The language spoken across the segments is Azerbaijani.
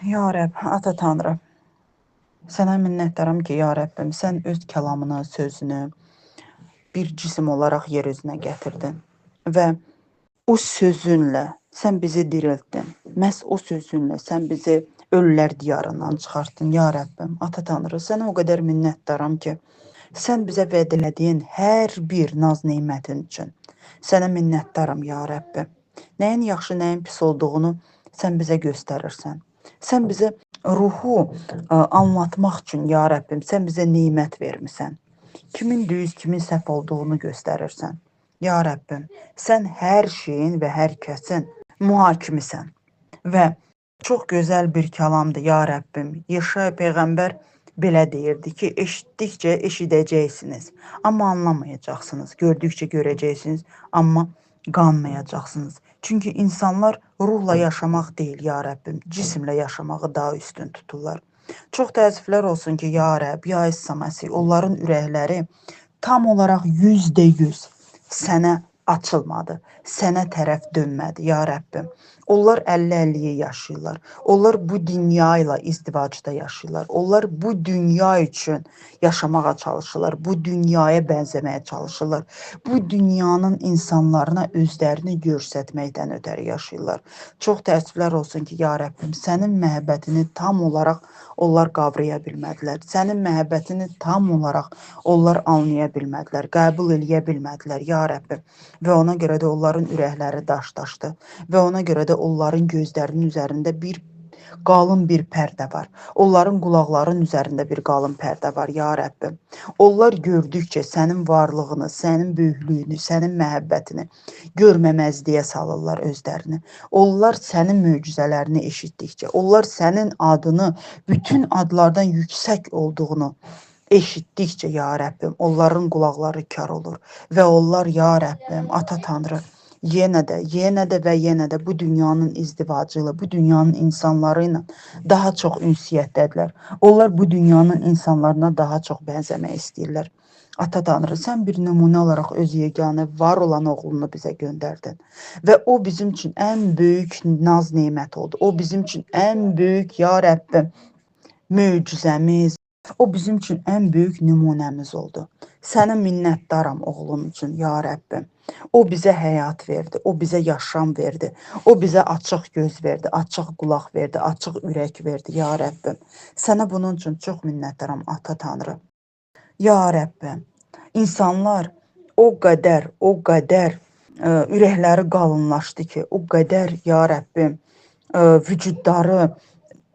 Ya Rəbb, Ata Tanrı, sənə minnətdaram ki, ya Rəbbim, sən öz kəlamını, sözünü bir cisim olaraq yer üzünə gətirdin və o sözünlə sən bizi diriltdin. Məhz o sözünlə sən bizi ölülər diyarından çıxartdın, ya Rəbbim. Ata Tanrı, sənə o qədər minnətdaram ki, sən bizə vəd elədiyin hər bir naz nemətin üçün sənə minnətdaram, ya Rəbbim. Nəyin yaxşı, nəyin pis olduğunu sən bizə göstərirsən. Sən bizə ruhu anlatmaq üçün, ya Rəbbim, sən bizə nemət vermisən. Kimin düz, kimin səhv olduğunu göstərirsən. Ya Rəbbim, sən hər şeyin və hər kəsin mühakimisən. Və çox gözəl bir kəlamdır, ya Rəbbim. Yeşaya Peyğəmbər belə deyirdi ki, eşitdikcə eşidəcəksiniz, amma anlamayacaqsınız. Gördükcə görəcəksiniz, amma qanmayacaqsınız. Çünki insanlar ruhla yaşamaq deyil, ya Rəbbim, cisimlə yaşamağı daha üstün tuturlar. Çox təəssüflər olsun ki, ya Rəbb, ya İsa Məsih, onların ürəkləri tam olaraq %100 sənə açılmadı, sənə tərəf dönmədi, ya Rəbbim. Onlar 50-50-yi yaşayırlar. Onlar bu dünya ilə izdivacda yaşayırlar. Onlar bu dünya üçün yaşamağa çalışırlar. Bu dünyaya bənzəməyə çalışırlar. Bu dünyanın insanlarına özlərini göstərməkdən ötəri yaşayırlar. Çox təəssüflər olsun ki, ya Rəbbim, sənin məhəbbətini tam olaraq onlar qavraya bilmədilər. Sənin məhəbbətini tam olaraq onlar anlaya bilmədilər, qəbul eləyə bilmədilər, ya Rəbbim. Və ona görə də onların ürəkləri daşdaşdı. Və ona görə də onların gözlərinin üzərində qalın bir pərdə var. Onların qulaqlarının üzərində bir qalın pərdə var, ya Rəbbim. Onlar gördükcə sənin varlığını, sənin böyüklüyünü, sənin məhəbbətini görməməzliyə salırlar özlərini. Onlar sənin möcüzələrini eşitdikcə, onlar sənin adını bütün adlardan yüksək olduğunu eşitdikcə, ya Rəbbim, onların qulaqları kar olur. Və onlar, ya Rəbbim, Ata Tanrı, yenə də və yenə də bu dünyanın izdivacı ilə, bu dünyanın insanları ilə daha çox ünsiyyətdədirlər. Onlar bu dünyanın insanlarına daha çox bənzəmək istəyirlər. Ata Tanrı, sən bir nümunə olaraq öz yeganə var olan oğlunu bizə göndərdin. Və o bizim üçün ən böyük naz nemət oldu. O bizim üçün ən böyük, ya Rəbbim, möcüzəmiz, o bizim üçün ən böyük nümunəmiz oldu. Sənə minnətdaram oğlun üçün, ya Rəbbim. O bizə həyat verdi, o bizə yaşam verdi, o bizə açıq göz verdi, açıq qulaq verdi, açıq ürək verdi, ya Rəbbim. Sənə bunun üçün çox minnətdaram, Ata Tanrı. Ya Rəbbim, insanlar o qədər ürəkləri qalınlaşdı ki, o qədər, ya Rəbbim, vücudları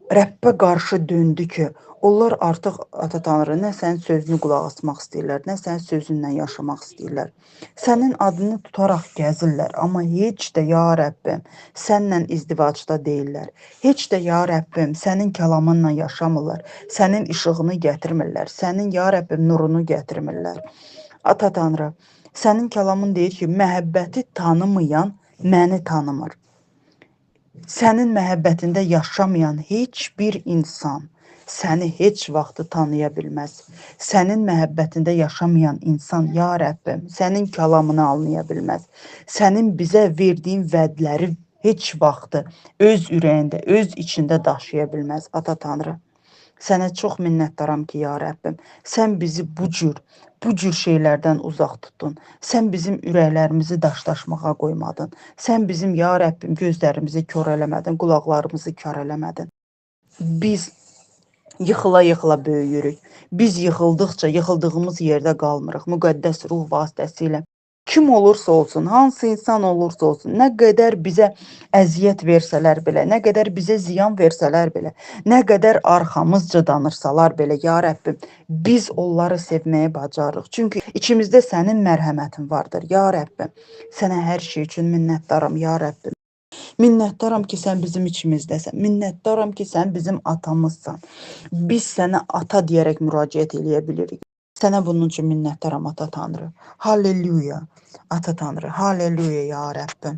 Rəbbə qarşı döndü ki, onlar artıq, Ata Tanrı, nə sənin sözünü qulaq asmaq istəyirlər, nə sənin sözünlə yaşamaq istəyirlər. Sənin adını tutaraq gəzirlər, amma heç də, ya Rəbbim, sənlə izdivacda deyirlər. Heç də, ya Rəbbim, sənin kəlamınla yaşamırlar, sənin işığını gətirmirlər, sənin, ya Rəbbim, nurunu gətirmirlər. Ata Tanrı, sənin kəlamın deyir ki, məhəbbəti tanımayan məni tanımır. Sənin məhəbbətində yaşamayan heç bir insan səni heç vaxt tanıya bilməz. Sənin məhəbbətində yaşamayan insan, ya Rəbbim, sənin kəlamını anlaya bilməz. Sənin bizə verdiyin vədləri heç vaxt öz ürəyində, öz içində daşıya bilməz, Ata Tanrı. Sənə çox minnətdaram ki, ya Rəbbim, sən bizi bu cür şeylərdən uzaq tutdun. Sən bizim ürəklərimizi daşlaşmağa qoymadın. Sən bizim, ya Rəbbim, gözlərimizi kör eləmədin, qulaqlarımızı kör eləmədin. Biz yıxıla-yıxıla böyüyürük. Biz yıxıldıqca yıxıldığımız yerdə qalmırıq. Müqəddəs ruh vasitəsilə kim olursa olsun, hansı insan olursa olsun, nə qədər bizə əziyyət versələr belə, nə qədər bizə ziyan versələr belə, nə qədər arxamızca danırsalar belə, ya Rəbbim, biz onları sevməyi bacarırıq. Çünki içimizdə sənin mərhəmətin vardır, ya Rəbbim. Sənə hər şey üçün minnətdaram, ya Rəbbim. Minnətdaram ki, sən bizim içimizdəsən. Minnətdaram ki, sən bizim atamızsan. Biz sənə ata deyərək müraciət eləyə bilirik. Sənə bunun üçün minnətdaram, Ata Tanrı. Halleluya, Ata Tanrı. Halleluya, ya Rəbbim.